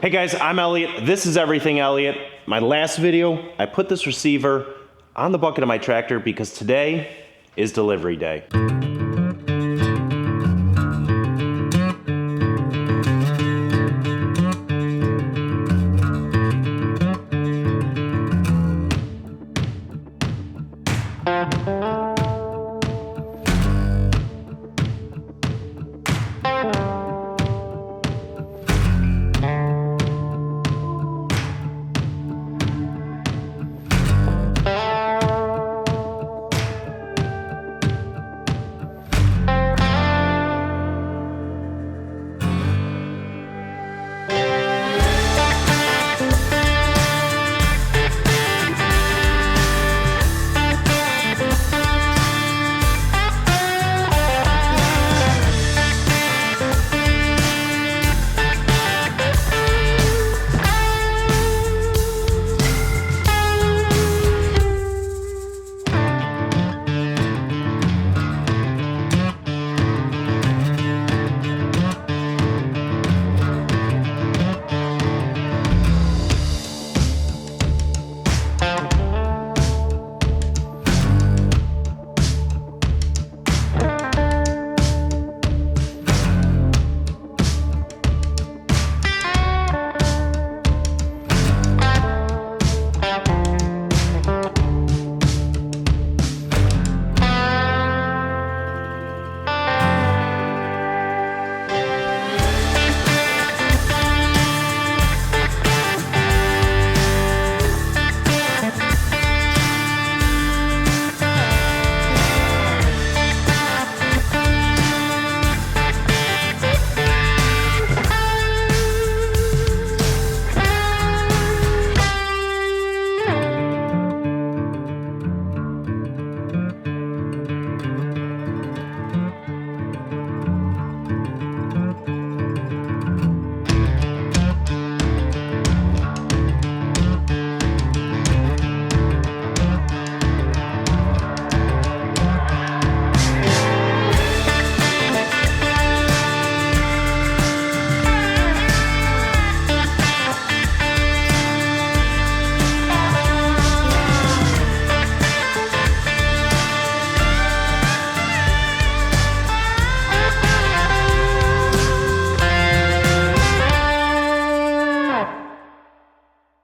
Hey guys, I'm Elliott. This is Everything Elliott. My last video, I put this receiver on the bucket of my tractor because today is delivery day.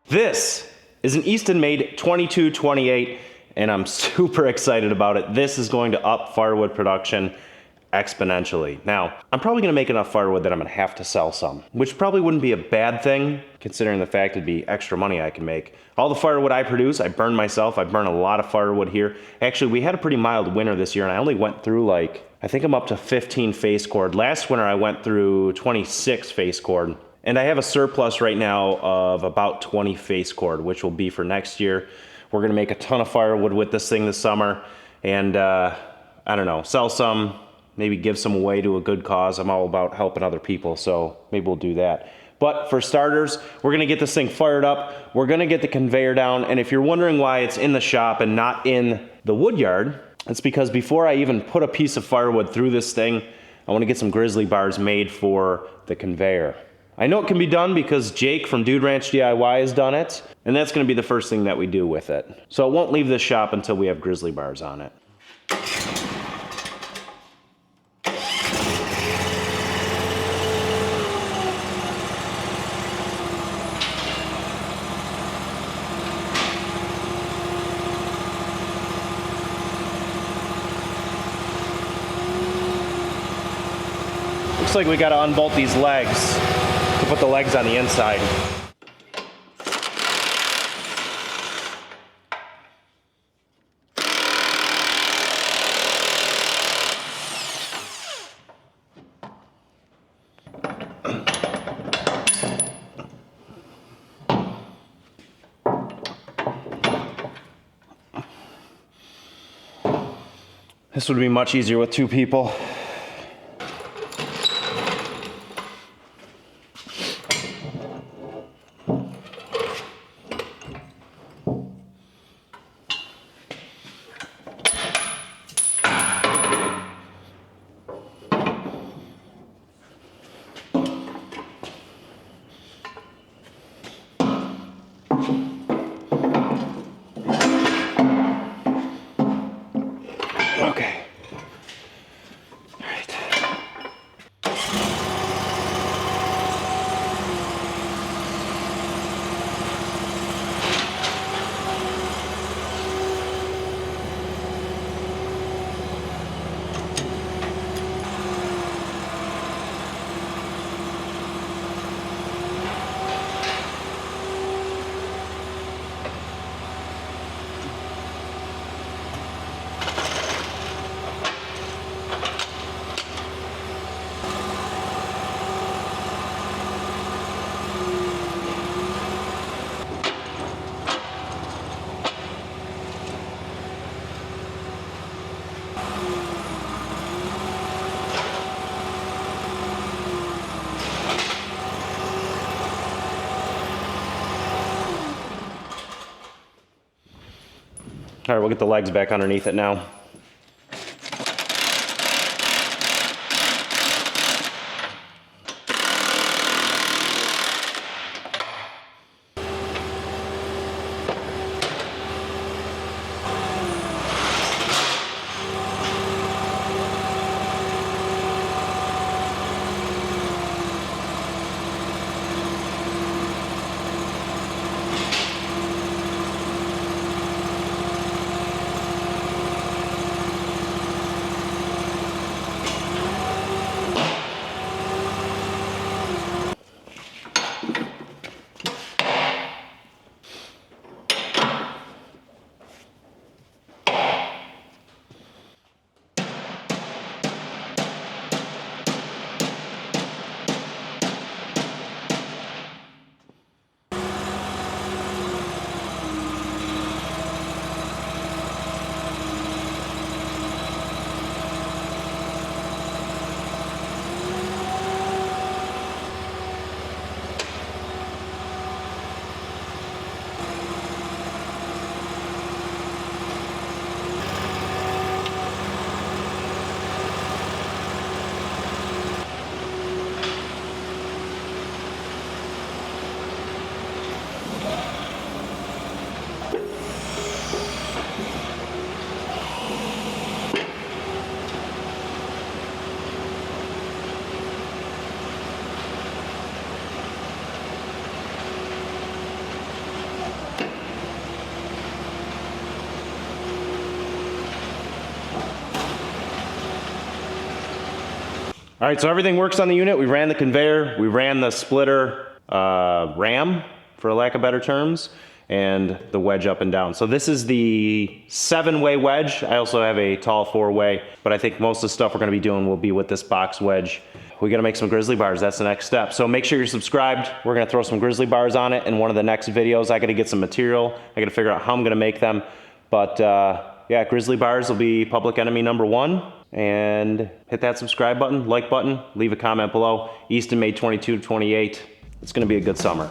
This is an EASTONMADE 2228, and I'm super excited about it. This is going to up firewood production exponentially. Now, I'm probably gonna make enough firewood that I'm gonna have to sell some, which probably wouldn't be a bad thing, considering the fact it'd be extra money I can make. All the firewood I produce, I burn myself. I burn a lot of firewood here. Actually, we had a pretty mild winter this year, and I only went through I think I'm up to 15 face cord. Last winter, I went through 26 face cord. And I have a surplus right now of about 20 face cord, which will be for next year. We're gonna make a ton of firewood with this thing this summer, and I don't know, sell some, maybe give some away to a good cause. I'm all about helping other people, so maybe we'll do that. But for starters, we're gonna get this thing fired up. We're gonna get the conveyor down, and if you're wondering why it's in the shop and not in the wood yard, it's because before I even put a piece of firewood through this thing, I wanna get some grizzly bars made for the conveyor. I know it can be done because Jake from Dude Ranch DIY has done it, and that's gonna be the first thing that we do with it. So it won't leave this shop until we have grizzly bars on it. Looks like we gotta unbolt these legs to put the legs on the inside. This would be much easier with two people. All right, we'll get the legs back underneath it now. All right, so everything works on the unit. We ran the conveyor, we ran the splitter ram, for lack of better terms, and the wedge up and down. So this is the 7-way wedge. I also have a tall 4-way, but I think most of the stuff we're gonna be doing will be with this box wedge. We gotta make some grizzly bars, that's the next step. So make sure you're subscribed. We're gonna throw some grizzly bars on it in one of the next videos. I gotta get some material. I gotta figure out how I'm gonna make them. But yeah, grizzly bars will be public enemy #1. And hit that subscribe button, like button, leave a comment below. EASTONMADE 22 to 28. It's gonna be a good summer.